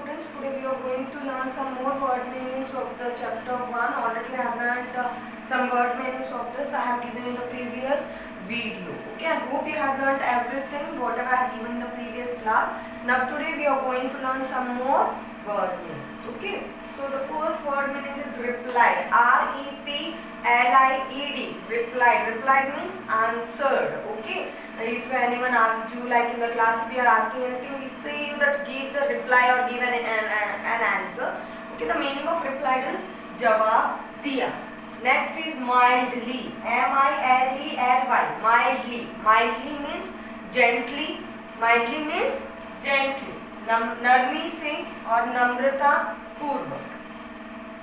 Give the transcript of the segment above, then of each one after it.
students, today we are going to learn some more word meanings of the chapter 1. Already I have learned some word meanings of this I have given in the previous video. Okay, I hope you have learned everything whatever I have given in the previous class. Now today we are going to learn some more word meanings. Okay, so the first word meaning is replied. R-E-P-L-I-E-D. Replied. Replied means answered. Okay, if anyone asks you, like in the class, if we are asking anything, we say you that give the reply or give an answer. Okay, the meaning of replied is jawab diya. Next is mildly. M-I-L-E-L-Y. Mildly. Mildly means gently. Mildly means gently. नरमी से और नम्रता पूर्वक.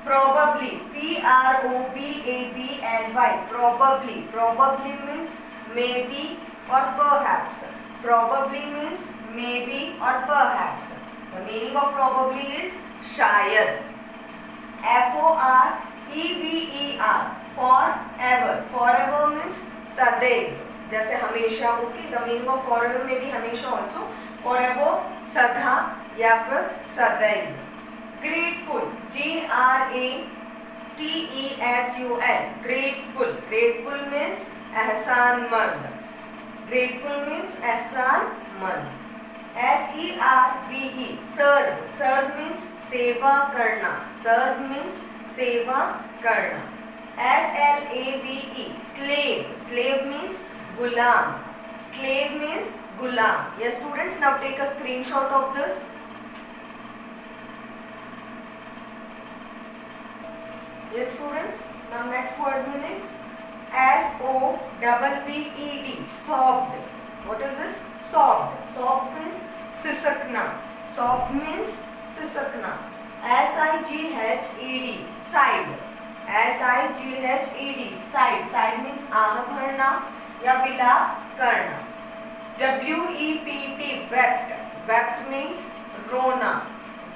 Probably. P-R-O-B-A-B-L-Y. Probably. Probably means maybe or perhaps. Probably means maybe or perhaps. The meaning of probably is shayad. F-O-R-E-V-E-R. Forever. Forever means सदैव, जैसे हमेशा. Okay, the meaning of forever में भी हमेशा ऑल्सो. फॉरएवर सदा या फिर सदैव. Grateful. G-R-A-T-E-F-U-L. Grateful. Grateful means एहसानमंद. ग्रेटफुल मीन्स एहसानमंद. S-E-R-V-E. सर्व. सर्व मीन्स सेवा करना. सर्व मीन्स सेवा करना. S-L-A-V-E. slave. Slave means gulam. Slave means gulam. Yes students, now take a screenshot of this. Yes students, now next word meanings. S-O-B-B-E-D. Sobbed. What is this? Sobbed. Sobbed means sisakna. Sobbed means sisakna. S-I-G-H-E-D. Sighed. S-I-G-H-E-D. Sighed. Sighed means आह भरना या विलाप करना. W-E-P-T. Wept. Wept means रोना.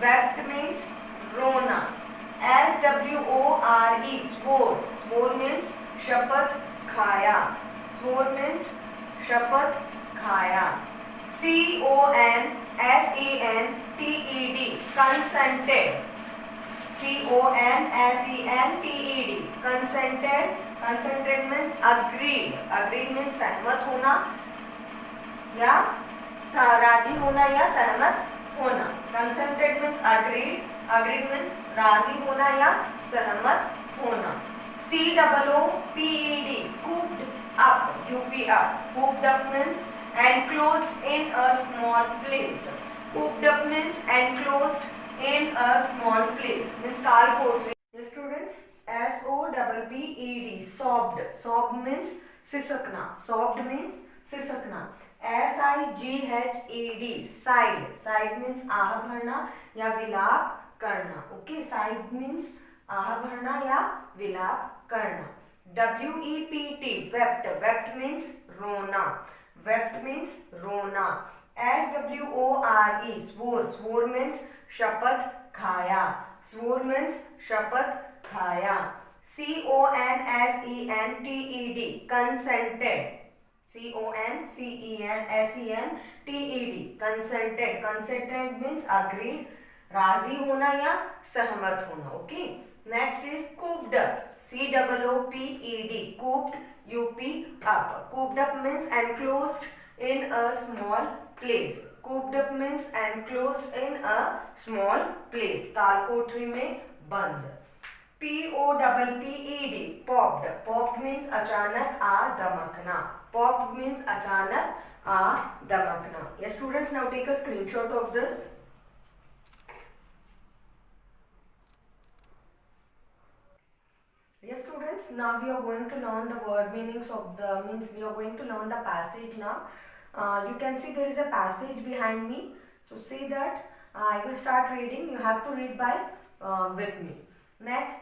Wept means रोना. S-W-O-R-E. Swore. Swore means शपथ खाया. Swore means शपथ खाया. C-O-N-S-E-N-T-E-D. Consented. C-O-N-S-E-N-T-E-D. Consented. Consented means agreed. Agreed means सहमत होना या राजी होना या सहमत होना. Consented means agreed. Agreed means राजी होना या सहमत होना. C-O-O-P-E-D. Cooped up. U-P up. Cooped up means enclosed in a small place. Cooped up means enclosed in a small place. Means Karl Kotre. Yes students, S-O-B-B-E-D. Sobbed. Sobbed means sisakna. Sobbed means sisakna. S-I-G-H-E-D. Sighed. Sighed means आह भरना या विलाप करना. Okay, sighed means आह भरना या विलाप करना. W-E-P-T. Wept. Wept means रोना. Wept means रोना. S-W-O-R-E. Swore. Swore means शपथ खाया. Swore means शपथ खाया. C-O-N-S-E-N-T-E-D. Consented. C-O-N-C-E-N-S-E-N-T-E-D. Consented. Consented means agreed. राजी होना या सहमत होना. Okay. Next is cooped up. C-O-O-P-E-D. Cooped. U-P up. Cooped up means enclosed in a small place. Cooped up means enclosed in a small place. तालकोठरी में बंद. P-O-P-P-E-D. Popped. Popped means अचानक आ दमकना. Popped means अचानक आ दमकना. Yes students, now take a screenshot of this. Yes students, now we are going to learn the word meanings of the we are going to learn the passage now. You can see there is a passage behind me. So see that I will start reading. You have to read by with me. Next,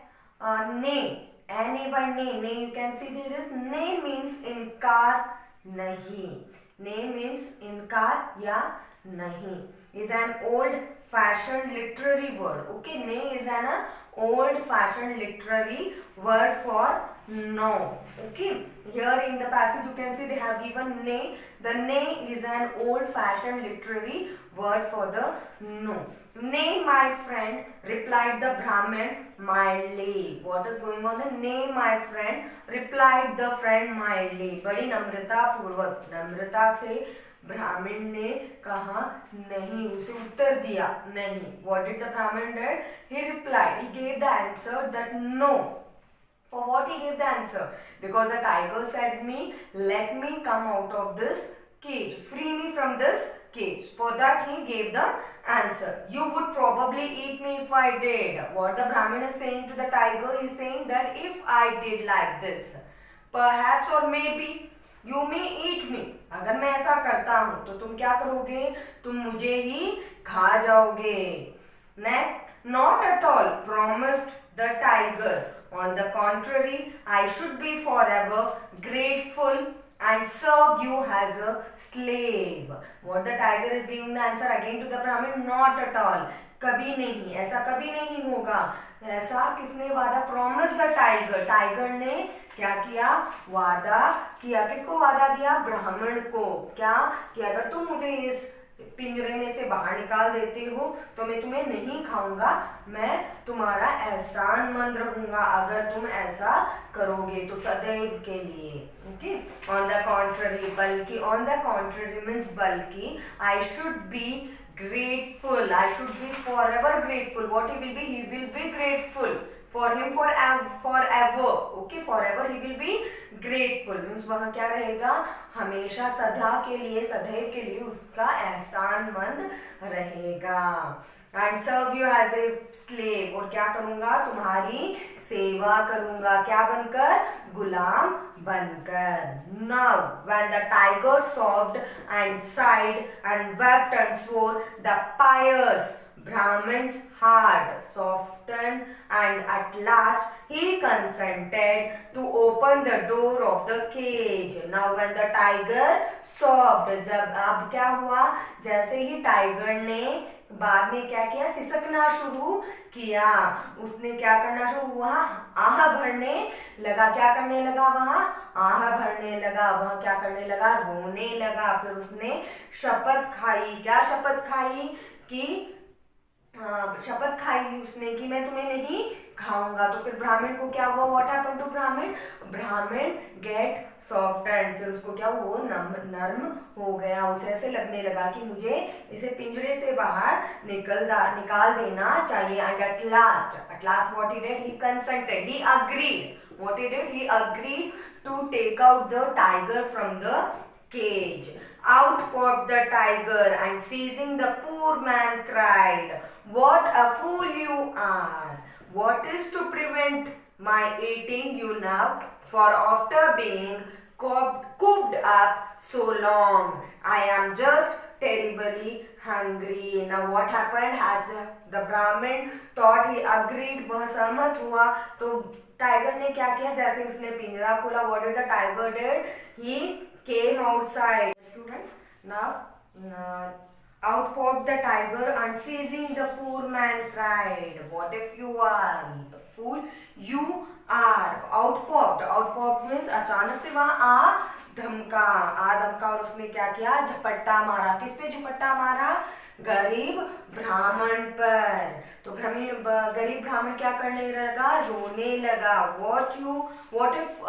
nay. N-A-Y, nay. Nay, you can see there is nay means इनकार नहीं. Nay means इनकार या नहीं. Is an old fashioned literary word. Okay, nay is an old fashioned literary word for no. Okay, here in the passage you can see they have given nay. The nay is an old fashioned literary word for the no. Nay, my friend, replied the Brahmin mildly. What is going on? The nay, my friend, replied the friend mildly. बड़ी नम्रता पूर्वक, नम्रता से ब्राह्मण ने कहा नहीं, उसे उत्तर दिया नहीं. What did the Brahmin did? He replied. He gave the answer that no. For what he gave the answer? Because the tiger said me, let me come out of this cage, free me from this cage. For that he gave the answer. You would probably eat me if I did. What the Brahmin is saying to the tiger, he is saying that if I did like this, perhaps or maybe you may eat me. अगर मैं ऐसा करता हूं तो तुम क्या करोगे? तुम मुझे ही खा जाओगे. Not at all, promised the tiger. On the contrary, I should be forever grateful and serve you as a slave. What the tiger is giving the answer again to the Brahmin? Not at all. कभी नहीं, ऐसा कभी नहीं होगा. ऐसा किसने वादा? Promise the tiger. Tiger ने क्या किया? वादा किया. किसको वादा दिया? ब्राह्मण को. क्या कि अगर तुम मुझे इस पिंजरे में से बाहर निकाल देते हो तो मैं तुम्हें नहीं खाऊंगा, मैं तुम्हारा एहसानमंद रहूंगा अगर तुम ऐसा करोगे तो सदैव के लिए. ओके, ऑन द कॉन्ट्ररी, बल्कि, ऑन द कॉन्ट्ररी मीन्स बल्कि, I should be grateful, I should be forever grateful. What he will be? He will be grateful for him forever. Okay, forever he will be grateful means वह क्या रहेगा? हमेशा सदा के लिए, सदैव के लिए उसका एहसानमंद रहेगा. And serve you as a slave. और क्या करूंगा? तुम्हारी सेवा करूंगा. क्या बनकर? गुलाम बनकर. Now when the tiger sobbed and sighed and wept and swore, the pious Brahmin's heart softened and at last he consented to open the door of the cage. Now when the tiger sobbed, जब अब क्या हुआ? जैसे ही tiger ने बाद में क्या किया? सिसकना शुरू किया. उसने क्या करना शुरू हुआ? आह भरने लगा. क्या करने लगा? वहां आह भरने लगा. वह क्या करने लगा? रोने लगा. फिर उसने शपथ खाई. क्या शपथ खाई? कि शपथ खाई उसने कि मैं तुम्हें नहीं खाऊंगा. तो फिर ब्राह्मण को क्या हुआ? व्हाट हैपेंड टू ब्राह्मण? ब्राह्मण गेट सॉफ्ट एंड फिर उसको क्या वो नर्म हो गया. उसे ऐसे लगने लगा कि मुझे इसे पिंजरे से बाहर निकाल देना चाहिए. And at last what he did? He consented, he agreed. What he did? He agreed to take out the tiger from the cage. Out popped the tiger and seizing the poor man cried, "What a fool you are! What is to prevent my eating you now? For after being cooped up so long, I am just terribly hungry." Now what happened? As the Brahmin thought, he agreed, वह सहमत हुआ. तो tiger ने क्या किया? जैसे उसने पिंजरा खोला, what did the tiger did? He came outside. Students, now out popped the tiger and seizing the poor man cried, "What if you are the fool you are?" Out popped means अचानक से वहां आ धमका और उसने क्या किया? झपट्टा मारा. किस पे झपट्टा मारा? गरीब ब्राह्मण पर. तो गरीब ब्राह्मण क्या करने लगा? रोने लगा. व्हाट इफ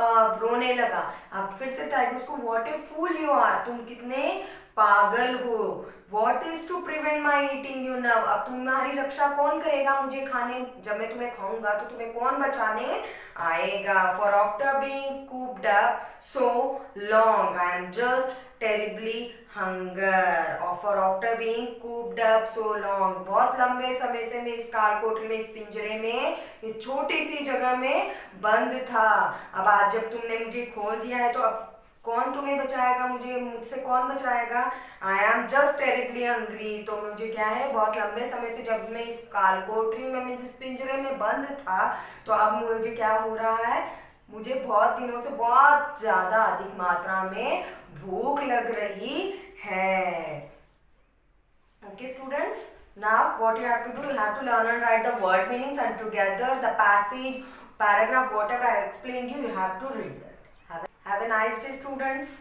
रोने लगा. अब फिर से टाइगर उसको what if fool you are, तुम कितने पागल हो. What is to prevent my eating you now? अब तुम्हारी रक्षा कौन करेगा मुझे खाने? जब मैं तुम्हें खाऊंगा तो तुम्हें कौन बचाने आएगा? For after being cooped up so long, I am just terribly hunger. Or for after being cooped up so long, बहुत लंबे समय से मैं इस काल कोठरी में, इस पिंजरे में, इस छोटी सी जगह में बंद था. अब आज जब तुमने मुझे खोल दिया है तो अब कौन तुम्हें बचाएगा? मुझसे कौन बचाएगा? I am just terribly hungry. तो मुझे क्या है? बहुत लंबे समय से जब मैं इस काल कोठरी में, मीन्स इस पिंजरे में बंद था, तो अब मुझे क्या हो रहा है? मुझे बहुत दिनों से बहुत ज्यादा अधिक मात्रा में भूख लग रही है. Okay students, Now what you have to do, you have to learn and write the word meanings, and together the passage, paragraph, whatever I explained you have to read that. Have a nice day, students.